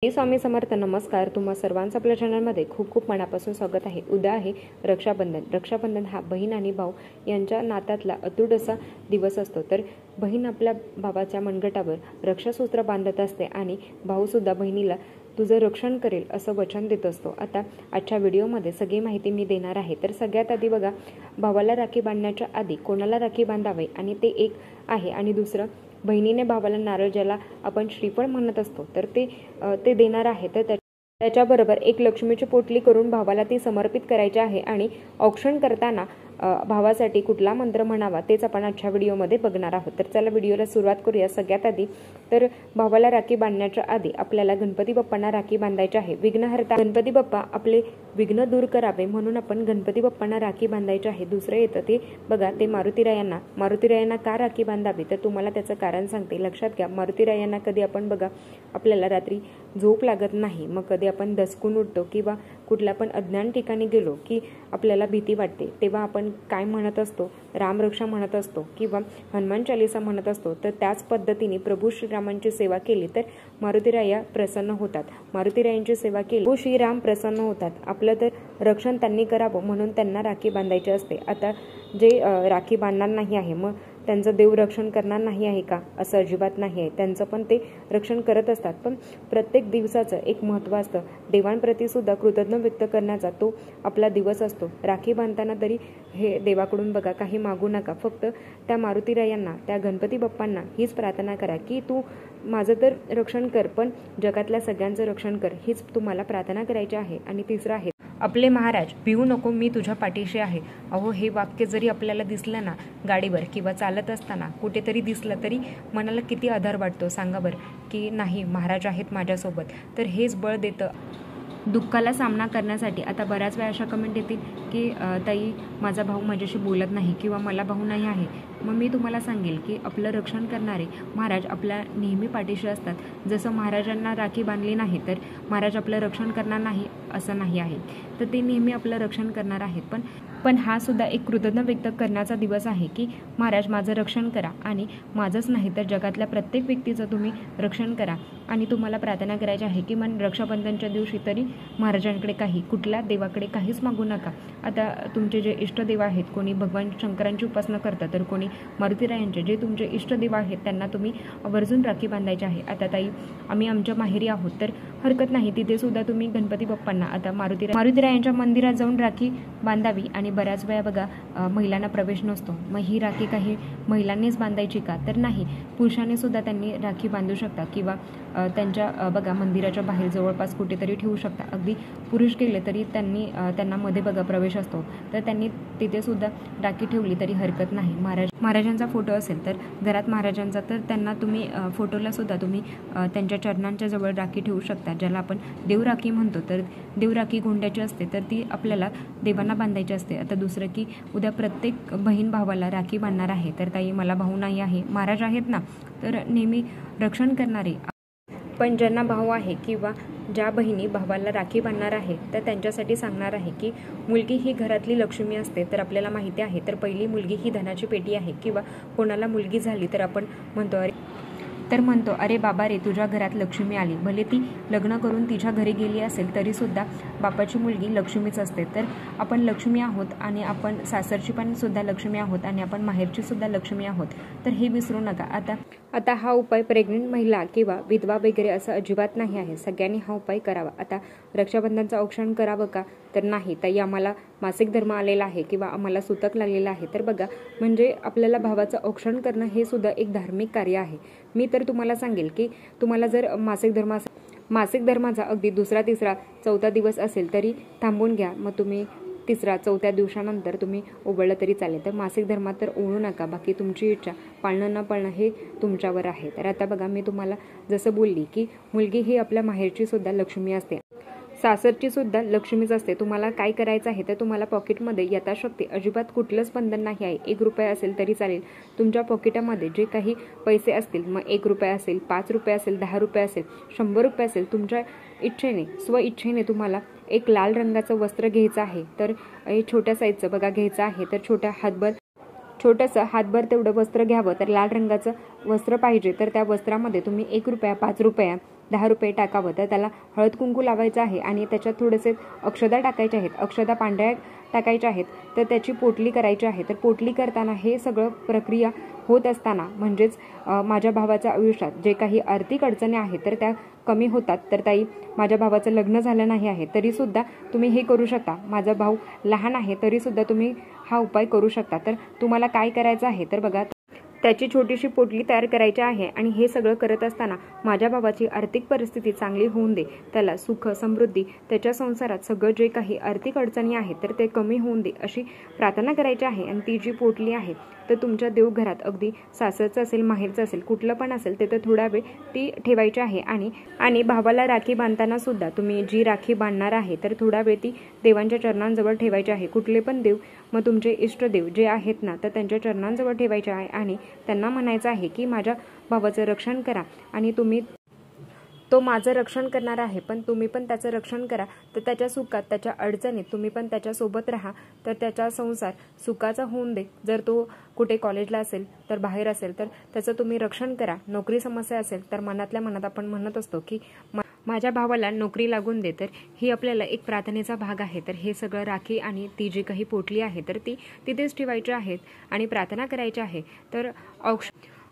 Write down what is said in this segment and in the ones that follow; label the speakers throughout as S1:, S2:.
S1: मी स्वामी समर्थ. नमस्कार. तुम्हा सर्वांचं आपल्या चॅनलमध्ये खूप खूप मनापासून स्वागत आहे. उद्या आहे रक्षाबंधन. रक्षाबंधन हा बहीण आणि भाऊ यांच्या नात्यातला अतूट असा दिवस असतो. तर बहीण आपल्या भावाच्या मनगटावर रक्षासूत्र बांधत असते आणि भाऊसुद्धा बहिणीला तुझं रक्षण करेल असं वचन देत असतो. आता आजच्या व्हिडिओमध्ये सगळी माहिती मी देणार आहे. तर सगळ्यात आधी बघा, भावाला राखी बांधण्याच्या आधी कोणाला राखी बांधावे आणि ते एक आहे, आणि दुसरं बहिणीने भावाला नारळ, ज्याला आपण श्रीफळ म्हणत असतो, तर ते देणार आहे. तर त्याच्याबरोबर एक लक्ष्मीची पोटली करून भावाला ती समर्पित करायची आहे. आणि औक्षण करताना भावासाठी कुठला मंत्र म्हणावा तेच आपण आजच्या व्हिडिओमध्ये बघणार आहोत. तर चला व्हिडिओला सुरुवात करूया. सगळ्यात आधी तर भावाला राखी बांधण्याच्या आधी आपल्याला गणपती बाप्पांना राखी बांधायची आहे. विघ्नहर्ता गणपती बाप्पा आपले विघ्न दूर करावे म्हणून आपण गणपती बाप्पांना राखी बांधायची आहे. दुसरं येतं ते बघा, ते मारुतीरायांना का राखी बांधावी, तर तुम्हाला त्याचं कारण सांगते. लक्षात घ्या, मारुतीरायांना कधी आपण बघा, आपल्याला रात्री झोप लागत नाही, मग कधी आपण दचकून उठतो किंवा कुठल्या पण अज्ञान ठिकाणी गेलो की आपल्याला भीती वाटते, तेव्हा आपण काय म्हणत असतो, रामरक्षा म्हणत असतो किंवा हनुमान चालीसा म्हणत असतो. तर त्याच पद्धतीने प्रभू श्रीरामांची सेवा केली तर मारुतीराया प्रसन्न होतात. मारुतीरायांची सेवा केली प्रभू श्रीराम प्रसन्न होतात. आपलं तर रक्षण त्यांनी करावं म्हणून त्यांना राखी बांधायची असते. आता जे राखी बांधणार नाही आहे, मग त्यांचं देव रक्षण करणार नाही आहे का, असं अजिबात नाही आहे. त्यांचं पण ते रक्षण करत असतात. पण प्रत्येक दिवसाचं एक महत्त्व असतं. देवांप्रती सुद्धा कृतज्ञ व्यक्त करण्याचा तो आपला दिवस असतो. राखी बांधताना तरी हे देवाकडून बघा काही मागू नका. फक्त त्या मारुतीरायांना, त्या गणपती बाप्पांना हीच प्रार्थना करा की तू माझं तर रक्षण कर, पण जगातल्या सगळ्यांचं रक्षण कर, हीच तुम्हाला प्रार्थना करायची आहे. आणि तिसरं आहे, आपले महाराज, भिवू नको, मी तुझ्या पाठीशी आहे. अहो, हे वाक्य जरी आपल्याला दिसलं ना, गाडीवर किंवा चालत असताना कुठेतरी दिसलं तरी मनाला किती आधार वाटतो सांगा बरं, की नाही महाराज आहेत माझ्यासोबत. तर हेच बळ देतं दुःखाला सामना करण्यासाठी. आता बऱ्याच वेळा अशा कमेंट येतील की ताई, माझा भाऊ माझ्याशी बोलत नाही किंवा मला भाऊ नाही आहे. मग मी तुम्हाला सांगेल की आपलं रक्षण करणारे महाराज आपल्या नेहमी पाठीशी असतात. जसं महाराजांना राखी बांधली नाही तर महाराज आपलं रक्षण करणार नाही असं नाही आहे, तर ते नेहमी आपलं रक्षण करणार आहेत. पण हा सुद्धा एक कृतज्ञ व्यक्त करण्याचा दिवस आहे की महाराज माझं रक्षण करा, आणि माझंच नाही तर जगातल्या प्रत्येक व्यक्तीचं तुम्ही रक्षण करा. आणि तुम्हाला प्रार्थना करायची आहे की मन रक्षाबंधनच्या दिवशी तरी महाराजांकडे कुठल्या देवाकडे काहीच मागू नका. आता तुमचे जे इष्टदेव आहेत, कोणी भगवान शंकरांची उपासना करतात, तर कोणी मारुतीरायांचे, जे तुमचे इष्टदेव आहेत त्यांना तुम्ही आवर्जून राखी बांधायची आहे. आता ताई, आम्ही आमच्या माहेरी आहोत, तर हरकत नाही, तिथे सुद्धा तुम्ही गणपती बाप्पांना, आता मारुतीरायांच्या मंदिरात जाऊन राखी बांधावी. आणि बऱ्याच वेळा बघा महिलांना प्रवेश नसतो, मग ही राखी काही महिलांनीच बांधायची का, तर नाही, पुरुषांनी सुद्धा त्यांनी राखी बांधू शकता किंवा त्यांच्या बघा मंदिराच्या बाहेर जवळपास कुठेतरी ठेवू शकता. अगदी पुरुष गेले तरी त्यांना मध्ये बघा प्रवेश असतो, तर त्यांनी तिथे सुद्धा राखी ठेवली तरी हरकत नाही. महाराजांचा फोटो असेल तर घरात महाराजांचा, तर त्यांना तुम्ही फोटोला सुद्धा तुम्ही त्यांच्या चरणांच्या जवळ राखी ठेवू शकता, ज्याला आपण देवराखी म्हणतो. तर देवराखी गोंड्याची असते, तर ती आपल्याला देवांना बांधायची असते. आता दुसरं की उद्या प्रत्येक बहीण भावाला राखी बांधणार आहे, तर ताई मला भाऊ नाही आहे, महाराज आहेत ना, तर नेहमी रक्षण करणारे. पण ज्यांना भाऊ आहे किंवा ज्या बहिणी भावाला राखी बांधणार आहे, तर त्यांच्यासाठी सांगणार आहे की मुलगी ही घरातली लक्ष्मी असते. तर आपल्याला माहिती आहे, तर पहिली मुलगी ही धनाची पेटी आहे. किंवा कोणाला मुलगी झाली तर आपण म्हणतो अरे बाबा रे, तुझ्या घरात लक्ष्मी आली. भले ती लग्न करून तिच्या घरी गेली असेल तरी सुद्धा बापाची मुलगी लक्ष्मीच असते. तर आपण लक्ष्मी आहोत, आणि आपण सासरची पण सुद्धा लक्ष्मी आहोत, आणि आपण माहेरची सुद्धा लक्ष्मी आहोत. तर हे विसरू नका. आता हा उपाय प्रेग्नेंट महिला किंवा विधवा वगैरे असं अजिबात नाही आहे. सगळ्यांनी हा उपाय करावा. आता रक्षाबंधनचं औक्षण करावं का, तर नाही ताई, आम्हाला मासिक धर्म आलेला आहे किंवा आम्हाला सुतक लागलेला आहे. तर बघा, म्हणजे आपल्याला भावाचं औक्षण करणं हे सुद्धा एक धार्मिक कार्य आहे. मी तर तुम्हाला सांगेल की तुम्हाला जर मासिक धर्माचा अगदी दुसरा, तिसरा, चौथा दिवस असेल तरी थांबून घ्या. मग तुम्ही तिसरा, चौथ्या दिवसानंतर तुम्ही उघडलं तरी चालेल. तर मासिक धर्मात तर ओढू नका. बाकी तुमची इच्छा, पाळणं न पाळणं हे तुमच्यावर आहे. तर आता बघा, मी तुम्हाला जसं बोलली की मुलगी ही आपल्या माहेरची सुद्धा लक्ष्मी असते, सासरची सुद्धा लक्ष्मीच असते. तुम्हाला काय करायचं आहे, तर तुम्हाला पॉकेटमध्ये यथाशक्ती, अजिबात कुठलंच बंधन नाही आहे. 1 रुपया असेल तरी चालेल. तुमच्या पॉकेटामध्ये जे काही पैसे असतील, मग 1 रुपया असेल, 5 रुपये असेल, 10 रुपये असेल, 100 रुपये असेल, तुमच्या इच्छेने, स्वइच्छेने तुम्हाला एक लाल रंगाचं वस्त्र घ्यायचं आहे. तर हे छोट्या साईजचं बघा घ्यायचं आहे. तर छोटंसं हातभर तेवढं वस्त्र घ्यावं. तर लाल रंगाचं वस्त्र पाहिजे. तर त्या वस्त्रामध्ये तुम्ही 1 रुपया, 5 रुपया 10 रुपये टाकावं. तर त्याला हळद कुंकू लावायचं आहे आणि त्याच्यात थोडेसे अक्षदा टाकायचे आहेत. अक्षदा पांढऱ्या टाकायच्या आहेत. तर त्याची पोटली करायची आहे. तर पोटली करताना हे सगळं प्रक्रिया होत असताना म्हणजेच माझ्या भावाच्या आयुष्यात जे काही आर्थिक अडचणी आहेत तर त्या कमी होतात. तर ताई, माझ्या भावाचं लग्न झालं नाही आहे तरीसुद्धा तुम्ही हे करू शकता. माझा भाऊ लहान आहे तरीसुद्धा तुम्ही हा उपाय करू शकता. तर तुम्हाला काय करायचं आहे तर बघा, त्याची छोटीशी पोटली तयार करायची आहे आणि हे सगळं करत असताना माझ्या भावाची आर्थिक परिस्थिती चांगली होऊन दे, त्याला सुख समृद्धी, त्याच्या संसारात सगळं जे काही आर्थिक अडचणी आहेत तर ते कमी होऊन दे अशी प्रार्थना करायची आहे. आणि ती जी पोटली आहे तर तुमच्या देवघरात अगदी सासरचं असेल माहेरचं असेल कुठलं पण असेल तर थोडा वेळ ती ठेवायची आहे. आणि भावाला राखी बांधताना सुद्धा तुम्ही जी राखी बांधणार आहे तर थोडा वेळ ती देवांच्या चरणांजवळ ठेवायची आहे. कुठले पण देव मग तुमचे इष्टदेव जे आहेत ना तर त्यांच्या चरणांजवळ ठेवायचे आहे आणि त्यांना म्हणायचं आहे की माझ्या भावाचं रक्षण करा आणि तो माझं रक्षण करणार आहे पण तुम्ही पण त्याचं रक्षण करा. तर त्याच्या सुखात त्याच्या अडचणीत तुम्ही पण त्याच्यासोबत राहा. तर त्याचा संसार सुखाचा होऊन दे. जर तो कुठे कॉलेजला असेल तर बाहेर असेल तर त्याचं तुम्ही रक्षण करा. नोकरी समस्या असेल तर मनातल्या मनात आपण म्हणत असतो की माझ्या भावाला नोकरी लागून दे. तर ही आपल्याला एक प्रार्थनेचा भाग आहे. तर हे सगळं राखी आणि ती जी काही पोटली आहे तर ती तिथेच ठेवायची आहेत आणि प्रार्थना करायची आहे. तर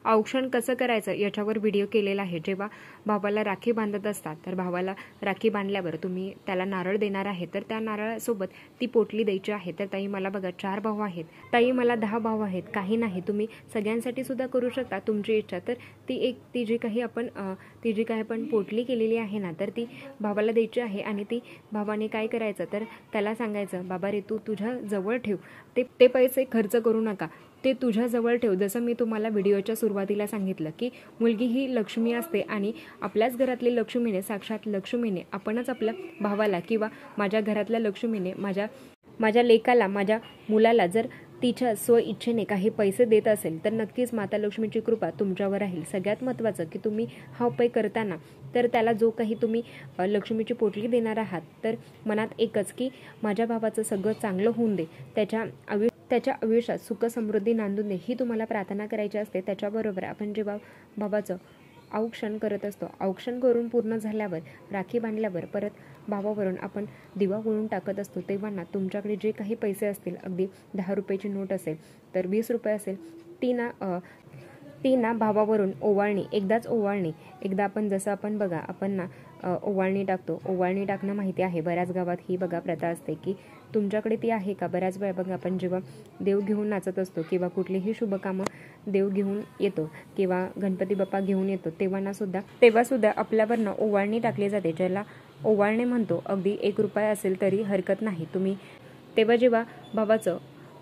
S1: औक्षण कसं करायचं याच्यावर व्हिडिओ केलेला आहे. जेव्हा भावाला राखी बांधत असतात तर भावाला राखी बांधल्यावर तुम्ही त्याला नारळ देणार आहे. तर त्या नारळासोबत ती पोटली द्यायची आहे. तर ताई, मला बघा 4 भाऊ आहेत. ताई, मला 10 भाऊ आहेत. काही नाही, तुम्ही सगळ्यांसाठी सुद्धा करू शकता तुमची इच्छा. तर ती जी काही आपण पोटली केलेली आहे ना तर ती भावाला द्यायची आहे. आणि ती भावाने काय करायचं तर त्याला सांगायचं, बाबा रे, तू तुझ्या जवळ ठेव. ते पैसे खर्च करू नका, ते तुझ्या जवळ ठेव. जसं मी तुम्हाला व्हिडिओच्या सुरुवातीला सांगितलं की मुलगी ही लक्ष्मी असते आणि आपल्याच घरातली लक्ष्मीने, साक्षात लक्ष्मीने आपणच आपल्या भावाला किंवा माझ्या घरातल्या लक्ष्मीने माझ्या लेकाला, माझ्या मुलाला जर तिच्या स्वइच्छेने काही पैसे देत असेल तर नक्कीच माता लक्ष्मीची कृपा तुमच्यावर राहील. सगळ्यात महत्त्वाचं की तुम्ही हा उपाय करताना तर त्याला जो काही तुम्ही लक्ष्मीची पोटली देणार आहात तर मनात एकच की माझ्या भावाचं सगळं चांगलं होऊन दे, त्याच्या आयुष्यात सुख समृद्धी नांदून दे, ही तुम्हाला प्रार्थना करायची असते. त्याच्याबरोबर आपण जेव्हा भावाचं औक्षण करत असतो, औक्षण करून पूर्ण झाल्यावर राखी बांधल्यावर परत भावावरून आपण दिवा ओळून टाकत असतो. तेव्हा ना तुमच्याकडे जे काही पैसे असतील, अगदी 10 रुपयाची नोट असेल तर 20 रुपये असेल, ती ना भावावरून ओवाळणी, एकदा आपण जसं आपण बघा आपण ना ओवाळणी टाकतो. ओवाळणी टाकणं माहिती आहे, बऱ्याच गावात ही बघा प्रथा असते की तुमच्याकडे ती आहे का. बऱ्याच वेळा बघा आपण जेव्हा देव घेऊन नाचत असतो किंवा कुठलीही शुभकामं देव घेऊन येतो किंवा गणपती बाप्पा घेऊन येतो तेव्हा सुद्धा आपल्यावरनं ओवाळणी टाकली जाते, ज्याला ओवाळणे म्हणतो. अगदी 1 रुपया असेल तरी हरकत नाही. तुम्ही तेव्हा जेव्हा भावाचं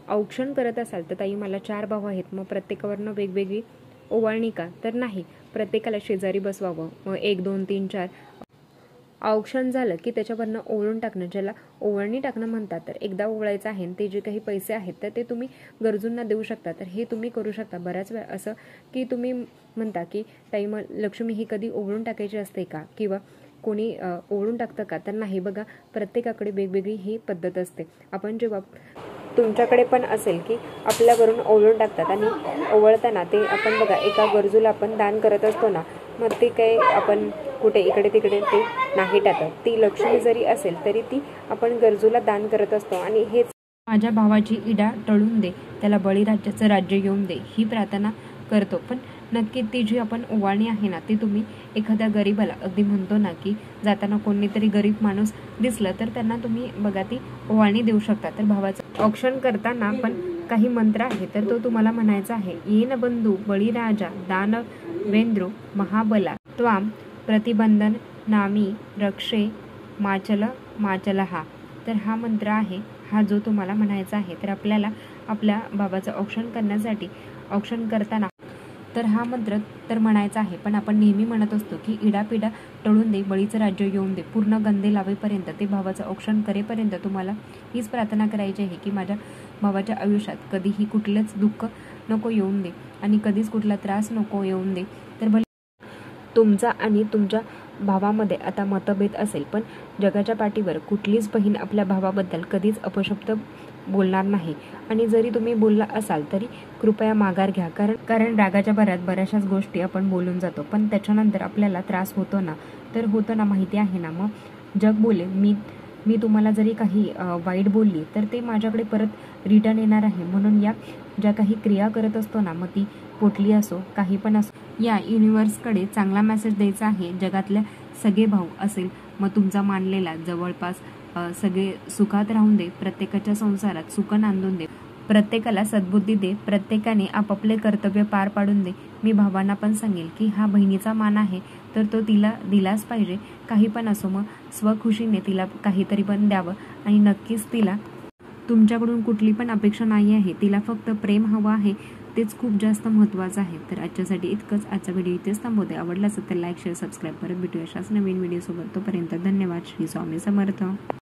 S1: औक्षण करत असाल तर ताई, मला 4 भाऊ आहेत, मग प्रत्येकावरनं वेगवेगळी ओवाळणी का तर नाही, प्रत्येकाला शेजारी बसवावं. मग 1 2 3 4 औक्षण झालं की त्याच्यावरनं ओवळून टाकणं, ज्याला ओवळणी टाकणं म्हणतात. तर एकदा ओवळायचं आहे ते जे काही पैसे आहेत तर ते तुम्ही गरजूंना देऊ शकता. तर हे तुम्ही करू शकता. बऱ्याच वेळा असं की तुम्ही म्हणता की ताई, मग लक्ष्मी ही कधी ओवळून टाकायची असते का किंवा कोणी ओवळून टाकतं का तर नाही. बघा, प्रत्येकाकडे वेगवेगळी ही पद्धत असते. आपण जेव्हा तुमच्याकडे पण असेल की आपल्यावरून ओवळून टाकतात आणि ओवळताना ते आपण बघा एका गरजूला आपण दान करत असतो ना, मग ते काही आपण कुठे इकडे तिकडे ते नाही टाकत. ती लक्ष्मी जरी असेल तरी ती आपण गरजूला दान करत असतो. आणि हेच माझ्या भावाची इडा टळून दे, त्याला बळीराज्याचं राज्य येऊन दे, ही प्रार्थना करतो. पण नक्की ती जी आपण ओवाळणी आहे ना ती तुम्ही एखाद्या गरीबाला, अगदी म्हणतो ना की जाताना कोणीतरी गरीब माणूस दिसलं तर त्यांना तुम्ही बघा ती ओवाळणी देऊ शकता. तर भावाचं औक्षण करताना पण काही मंत्र आहे तर तो तुम्हाला म्हणायचा आहे. येन बंधू बळीराजा दानवेंद्रो महाबला त्वाम प्रतिबंधन नामी रक्षे माचलहा. तर हा मंत्र आहे, हा जो तुम्हाला म्हणायचा आहे. तर आपल्याला आपल्या भावाचं औक्षण करण्यासाठी, औक्षण करताना तर हा मंत्र तर म्हणायचा आहे. पण आपण नेहमी म्हणत असतो की इडापिडा टळून दे, बळीचं राज्य येऊन दे. पूर्ण गंधे लावेपर्यंत, ते भावाचं औक्षण करेपर्यंत तुम्हाला हीच प्रार्थना करायची आहे की माझ्या भावाच्या आयुष्यात कधीही कुठलंच दुःख नको येऊन दे आणि कधीच कुठला त्रास नको येऊन दे. तर भले तुमचा आणि तुमच्या भावामध्ये आता मतभेद असेल पण जगाच्या पाठीवर कुठलीच बहीण आपल्या भावाबद्दल कधीच अपशब्द बोलणार नाही. आणि जरी तुम्ही बोलला असाल तरी कृपया माघार घ्या. कारण रागाच्या भरात बऱ्याचशाच गोष्टी आपण बोलून जातो पण त्याच्यानंतर आपल्याला त्रास होतो ना. तर होतं ना, माहिती आहे ना, मग जग बोले मी तुम्हाला जरी काही वाईट बोलली तर ते माझ्याकडे परत रिटर्न येणार आहे. म्हणून या ज्या काही क्रिया करत असतो ना, मग ती पोटली असो काही पण असो, या युनिवर्सकडे चांगला मेसेज द्यायचा आहे. जगातल्या सगळे भाऊ असेल मग तुमचा मानलेला जवळपास सगळे सुखात राहून दे, प्रत्येकाच्या संसारात सुख नांदून दे, प्रत्येकाला सद्बुद्धी दे, प्रत्येकाने आपापले कर्तव्य पार पाडून दे. मी भावांना पण सांगेल की हा बहिणीचा मान आहे तर तो तिला दिलाच पाहिजे. काही पण असो, मग स्वखुशीने तिला काहीतरी पण द्यावं. आणि नक्कीच तिला तुमच्याकडून कुठली पण अपेक्षा नाही आहे, तिला फक्त प्रेम हवं आहे. तेच खूप जास्त महत्त्वाचं आहे. तर आजच्यासाठी इतकंच. आजचा व्हिडिओ इथेच थांबवते. आवडला असेल तर लाईक शेअर सबस्क्राईब. परत भेटूया अशाच नवीन व्हिडिओसोबत. तोपर्यंत धन्यवाद. श्री स्वामी समर्थ.